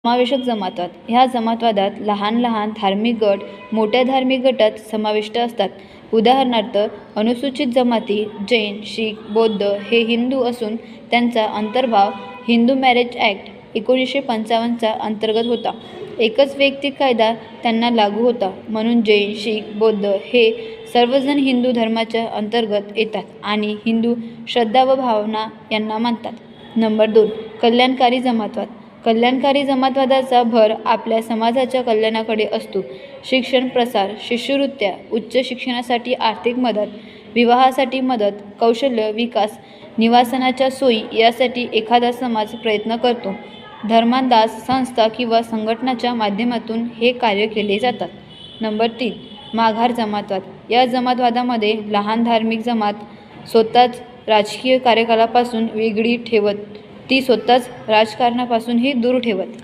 समावेशक जमातवाद. ह्या जमातवादात लहान लहान धार्मिक गट मोठ्या धार्मिक गटात समाविष्ट असतात. उदाहरणार्थ, अनुसूचित जमाती जैन, शीख, बौद्ध हे हिंदू असून त्यांचा अंतर्भाव हिंदू मॅरेज ॲक्ट 1955 चा अंतर्गत होता. एकच वैयक्तिक कायदा त्यांना लागू होता, म्हणून जैन, शीख, बौद्ध हे सर्वजण हिंदू धर्माच्या अंतर्गत येतात आणि हिंदू श्रद्धा व भावना यांना मानतात. नंबर 2. कल्याणकारी जमातवाद. कल्याणकारी जमातवादाचा भर आपल्या समाजाच्या कल्याणाकडे असतो. शिक्षण प्रसार, शिष्यवृत्त्या, उच्च शिक्षणासाठी आर्थिक मदत, विवाहासाठी मदत, कौशल्य विकास, निवासनाच्या सोयी यासाठी एखादा समाज प्रयत्न करतो. धर्मांदाज संस्था किंवा संघटनाच्या माध्यमातून हे कार्य केले जातात. नंबर 3. माघार जमातवाद. या जमातवादामध्ये लहान धार्मिक जमात स्वतःच राजकीय कार्यकलापासून वेगळी ठेवत ती स्वतःच राजकारणापासूनही दूर ठेवत